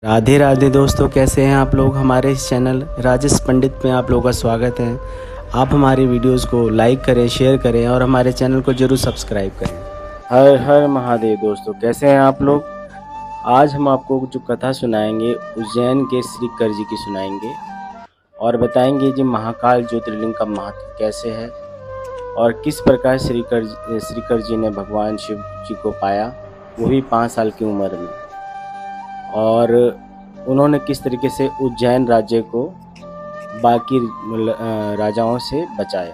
राधे राधे दोस्तों, कैसे हैं आप लोग। हमारे इस चैनल राजेश पंडित में आप लोगों का स्वागत है। आप हमारी वीडियोस को लाइक करें, शेयर करें और हमारे चैनल को जरूर सब्सक्राइब करें। हर हर महादेव दोस्तों, कैसे हैं आप लोग। आज हम आपको जो कथा सुनाएंगे उज्जैन के श्री कर जी की सुनाएंगे और बताएंगे जी महाकाल ज्योतिर्लिंग का महत्व कैसे है और किस प्रकार श्री कर जी ने भगवान शिव जी को पाया, वो भी 5 साल की उम्र में, और उन्होंने किस तरीके से उज्जैन राज्य को बाकी राजाओं से बचाया।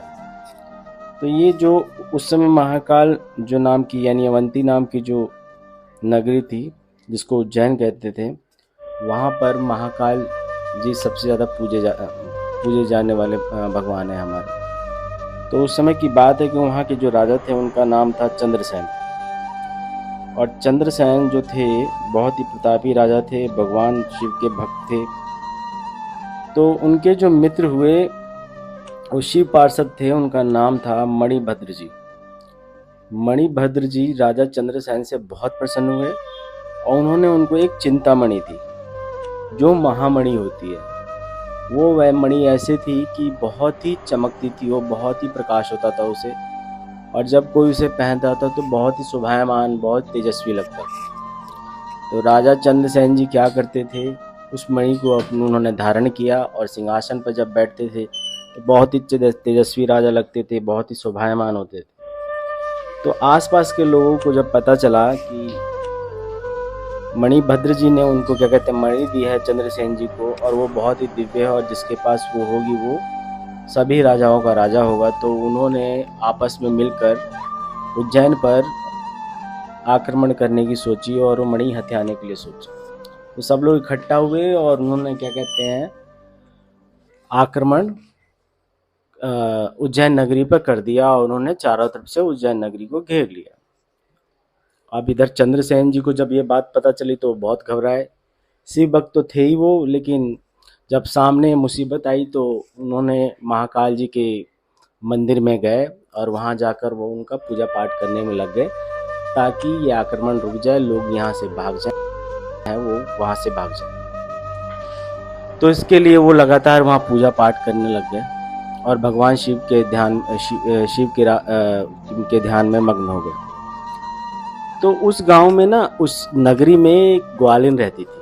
तो ये जो उस समय महाकाल जो नाम की यानी अवंती नाम की जो नगरी थी जिसको उज्जैन कहते थे, वहाँ पर महाकाल जी सबसे ज़्यादा पूजे जाने वाले भगवान हैं हमारे। तो उस समय की बात है कि वहाँ के जो राजा थे उनका नाम था चंद्रसेन, और चंद्रसेन जो थे बहुत ही प्रतापी राजा थे, भगवान शिव के भक्त थे। तो उनके जो मित्र हुए वो शिव पार्षद थे, उनका नाम था मणिभद्र जी। मणिभद्र जी राजा चंद्रसेन से बहुत प्रसन्न हुए और उन्होंने उनको एक चिंतामणि दी जो महामणि होती है। वो वह मणि ऐसे थी कि बहुत ही चमकती थी, वो बहुत ही प्रकाश होता था उसे, और जब कोई उसे पहनता था तो बहुत ही शोभायमान, बहुत तेजस्वी लगता था। तो राजा चंद्रसेन जी क्या करते थे, उस मणि को उन्होंने धारण किया और सिंहासन पर जब बैठते थे तो बहुत ही तेजस्वी राजा लगते थे, बहुत ही शोभायमान होते थे। तो आसपास के लोगों को जब पता चला कि मणिभद्र जी ने उनको क्या कहते हैं मणि दी है चंद्रसेन जी को, और वो बहुत ही दिव्य है और जिसके पास वो होगी वो सभी राजाओं का राजा होगा, तो उन्होंने आपस में मिलकर उज्जैन पर आक्रमण करने की सोची और वो मणि हथियाने के लिए सोचा। तो सब लोग इकट्ठा हुए और उन्होंने क्या कहते हैं आक्रमण उज्जैन नगरी पर कर दिया और उन्होंने चारों तरफ से उज्जैन नगरी को घेर लिया। अब इधर चंद्रसेन जी को जब ये बात पता चली तो बहुत घबराए। शिव भक्त तो थे ही वो, लेकिन जब सामने मुसीबत आई तो उन्होंने महाकाल जी के मंदिर में गए और वहाँ जाकर वो उनका पूजा पाठ करने में लग गए ताकि ये आक्रमण रुक जाए, लोग यहाँ से भाग जाए, वो वहाँ से भाग जाए। तो इसके लिए वो लगातार वहाँ पूजा पाठ करने लग गए और भगवान शिव के ध्यान में मग्न हो गए। तो उस गांव में ना, उस नगरी में एक ग्वालिन रहती थी,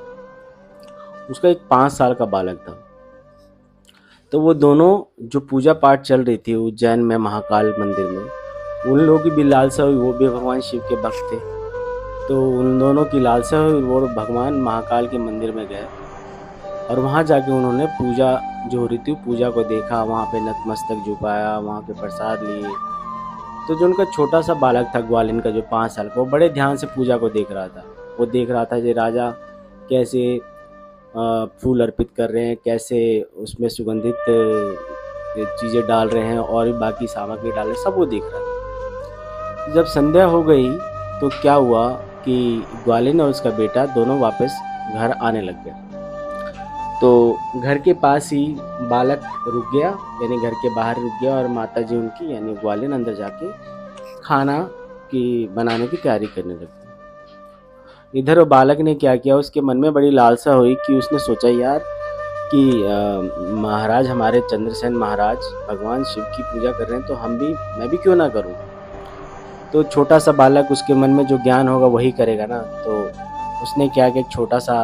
उसका एक 5 साल का बालक था। तो वो दोनों जो पूजा पाठ चल रही थी उज्जैन में महाकाल मंदिर में, उन लोगों की भी लालसा हुई, वो भी भगवान शिव के भक्त थे। तो उन दोनों की लालसा हुई, वो भगवान महाकाल के मंदिर में गए और वहाँ जाके उन्होंने पूजा जो हो रही थी पूजा को देखा, वहाँ पे नतमस्तक झुकाया, वहाँ पे प्रसाद लिए। तो जो उनका छोटा सा बालक था ग्वालिन का जो 5 साल का, वो बड़े ध्यान से पूजा को देख रहा था। वो देख रहा था ये राजा कैसे फूल अर्पित कर रहे हैं, कैसे उसमें सुगंधित चीज़ें डाल रहे हैं और भी बाकी सामग्री डाल रहे हैं, सब वो देख रहा था। जब संध्या हो गई तो क्या हुआ कि ग्वालिन और उसका बेटा दोनों वापस घर आने लग गए। तो घर के पास ही बालक रुक गया, यानी घर के बाहर रुक गया, और माता जी उनकी यानी ग्वालिन अंदर जाके खाना की बनाने की तैयारी करने लगी। इधर वो बालक ने क्या किया, उसके मन में बड़ी लालसा हुई कि उसने सोचा यार कि महाराज हमारे चंद्रसेन महाराज भगवान शिव की पूजा कर रहे हैं, तो मैं भी क्यों ना करूं। तो छोटा सा बालक, उसके मन में जो ज्ञान होगा वही करेगा ना। तो उसने क्या किया, एक छोटा सा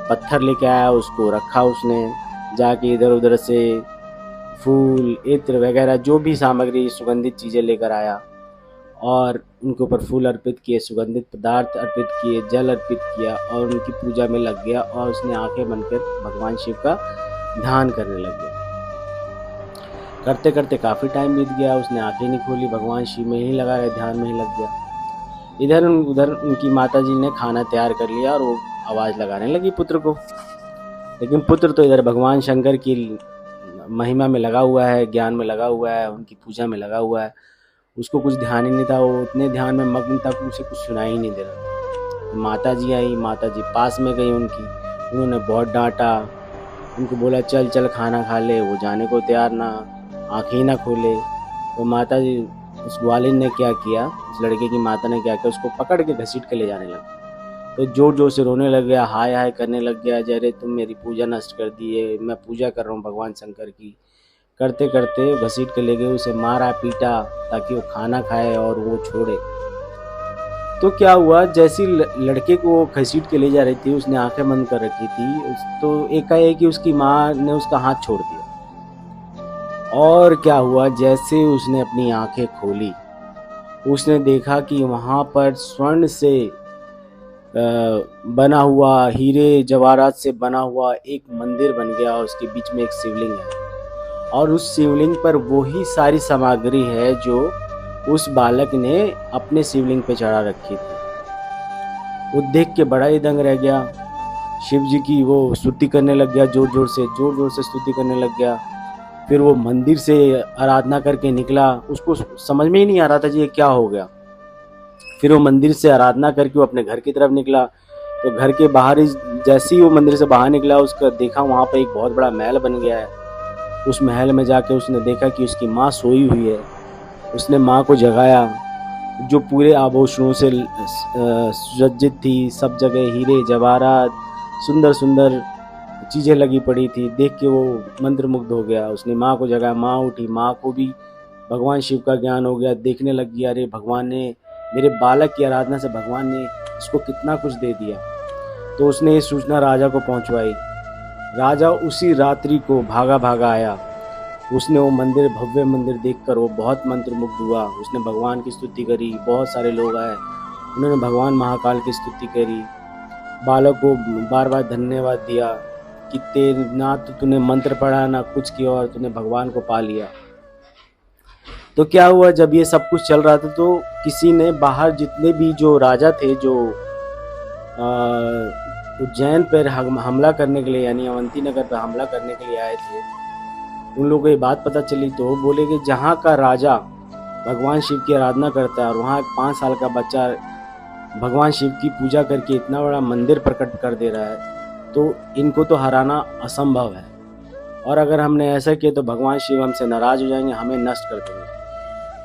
पत्थर लेके आया, उसको रखा, उसने जाके इधर उधर से फूल इत्र वगैरह जो भी सामग्री सुगंधित चीज़ें लेकर आया और उनके ऊपर फूल अर्पित किए, सुगंधित पदार्थ अर्पित किए, जल अर्पित किया और उनकी पूजा में लग गया। और उसने आंखें बनकर भगवान शिव का ध्यान करने लग गया। करते करते काफ़ी टाइम बीत गया, उसने आंखें नहीं खोली, भगवान शिव में ही लगा गया, ध्यान में ही लग गया। इधर उधर उनकी माता जी ने खाना तैयार कर लिया और वो आवाज़ लगाने लगी पुत्र को, लेकिन पुत्र तो इधर भगवान शंकर की महिमा में लगा हुआ है, ज्ञान में लगा हुआ है, उनकी पूजा में लगा हुआ है, उसको कुछ ध्यान ही नहीं था। वो उतने ध्यान में मग्न था कि उसे कुछ सुनाई ही नहीं दे रहा। माता जी आई, माता जी पास में गई उनकी, उन्होंने बहुत डांटा, उनको बोला चल चल खाना खा ले, वो जाने को तैयार ना, आँखें ही ना खोले। तो माता जी उस ग्वालिन ने क्या किया, उस लड़के की माता ने क्या किया, उसको पकड़ के घसीट के ले जाने लगा। तो जोर जोर से रोने लग गया, हाय हाय करने लग गया, अरे तुम मेरी पूजा नष्ट कर दी है, मैं पूजा कर रहा हूँ भगवान शंकर की। करते करते घसीट के ले गए, उसे मारा पीटा ताकि वो खाना खाए और वो छोड़े। तो क्या हुआ, जैसी लड़के को घसीट के ले जा रही थी, उसने आंखें बंद कर रखी थी, तो एकाएक ही उसकी माँ ने उसका हाथ छोड़ दिया। और क्या हुआ, जैसे उसने अपनी आंखें खोली, उसने देखा कि वहाँ पर स्वर्ण से बना हुआ, हीरे जवाहरात से बना हुआ एक मंदिर बन गया। उसके बीच में एक शिवलिंग है और उस शिवलिंग पर वही सारी सामग्री है जो उस बालक ने अपने शिवलिंग पे चढ़ा रखी थी। वो देख के बड़ा ही दंग रह गया। शिव जी की वो स्तुति करने लग गया, जोर जोर से स्तुति करने लग गया। फिर वो मंदिर से आराधना करके निकला, उसको समझ में ही नहीं आ रहा था जी ये क्या हो गया। फिर वो मंदिर से आराधना करके वो अपने घर की तरफ निकला। तो घर के बाहर ही, जैसे ही वो मंदिर से बाहर निकला, उसका देखा वहाँ पे एक बहुत बड़ा महल बन गया है। उस महल में जाके उसने देखा कि उसकी माँ सोई हुई है। उसने माँ को जगाया, जो पूरे आभूषणों से सुसज्जित थी, सब जगह हीरे जवाहरात, सुंदर सुंदर चीज़ें लगी पड़ी थी। देख के वो मंत्रमुग्ध हो गया। उसने माँ को जगाया, माँ उठी, माँ को भी भगवान शिव का ज्ञान हो गया। देखने लग गया, अरे भगवान ने मेरे बालक की आराधना से भगवान ने इसको कितना कुछ दे दिया। तो उसने ये सूचना राजा को पहुंचवाई। राजा उसी रात्रि को भागा भागा आया। उसने वो मंदिर, भव्य मंदिर देखकर वो बहुत मंत्रमुग्ध हुआ। उसने भगवान की स्तुति करी, बहुत सारे लोग आए, उन्होंने भगवान महाकाल की स्तुति करी। बालक को बार बार धन्यवाद दिया कि ना तो तूने मंत्र पढ़ा ना कुछ किया और तूने भगवान को पा लिया। तो क्या हुआ, जब ये सब कुछ चल रहा था तो किसी ने बाहर, जितने भी जो राजा थे, जो उज्जैन पर हमला करने के लिए, यानी अवंती नगर पर हमला करने के लिए आए थे, उन लोगों को ये बात पता चली। तो बोले कि जहाँ का राजा भगवान शिव की आराधना करता है और वहाँ 5 साल का बच्चा भगवान शिव की पूजा करके इतना बड़ा मंदिर प्रकट कर दे रहा है, तो इनको तो हराना असंभव है। और अगर हमने ऐसा किया तो भगवान शिव हमसे नाराज हो जाएंगे, हमें नष्ट कर देंगे।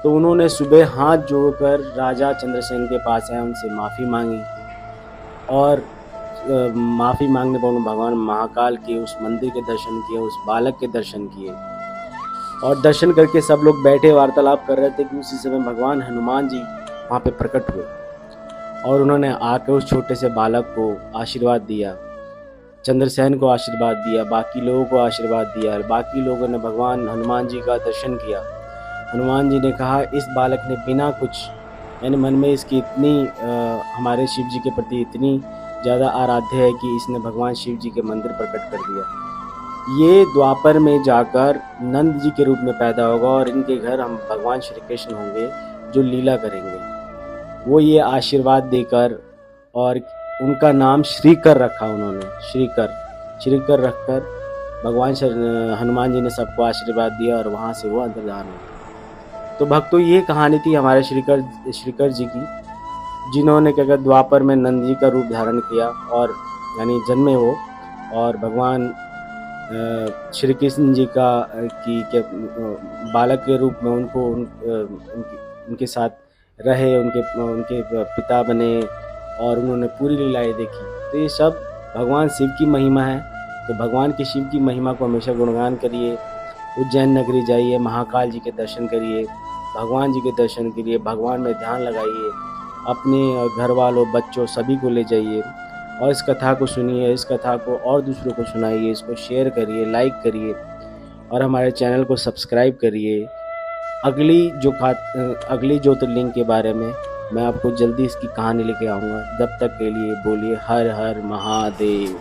तो उन्होंने सुबह हाथ जोड़कर राजा चंद्रसेन के पास आए, उनसे माफ़ी मांगी और माफ़ी मांगने पर उन्होंने भगवान महाकाल के उस मंदिर के दर्शन किए, उस बालक के दर्शन किए। और दर्शन करके सब लोग बैठे वार्तालाप कर रहे थे कि उसी समय भगवान हनुमान जी वहाँ पे प्रकट हुए और उन्होंने आकर उस छोटे से बालक को आशीर्वाद दिया, चंद्रसेन को आशीर्वाद दिया, बाकी लोगों को आशीर्वाद दिया। बाकी लोगों ने भगवान हनुमान जी का दर्शन किया। हनुमान जी ने कहा, इस बालक ने बिना कुछ, यानी मन में इसकी इतनी हमारे शिव जी के प्रति इतनी ज़्यादा आराध्य है कि इसने भगवान शिव जी के मंदिर प्रकट कर दिया। ये द्वापर में जाकर नंद जी के रूप में पैदा होगा और इनके घर हम भगवान श्री कृष्ण होंगे जो लीला करेंगे। वो ये आशीर्वाद देकर, और उनका नाम श्रीकर रखा उन्होंने, श्रीकर रखकर भगवान हनुमान जी ने सबको आशीर्वाद दिया और वहाँ से वो अंतर्धान हुए। तो भक्तों, ये कहानी थी हमारे श्रीकर जी की, जिन्होंने क्या कहते द्वापर में नंद जी का रूप धारण किया और यानी जन्मे वो, और भगवान श्री कृष्ण जी का बालक के रूप में उनको उनके साथ रहे, उनके पिता बने और उन्होंने पूरी लीलाएं देखी। तो ये सब भगवान शिव की महिमा है। तो भगवान की शिव की महिमा को हमेशा गुणगान करिए, उज्जैन नगरी जाइए, महाकाल जी के दर्शन करिए, भगवान जी के दर्शन करिए, भगवान में ध्यान लगाइए, अपने घर वालों, बच्चों सभी को ले जाइए और इस कथा को सुनिए, इस कथा को और दूसरों को सुनाइए, इसको शेयर करिए, लाइक करिए और हमारे चैनल को सब्सक्राइब करिए। अगली ज्योतिर्लिंग के बारे में मैं आपको जल्दी इसकी कहानी लेके आऊँगा। जब तक के लिए बोलिए हर हर महादेव।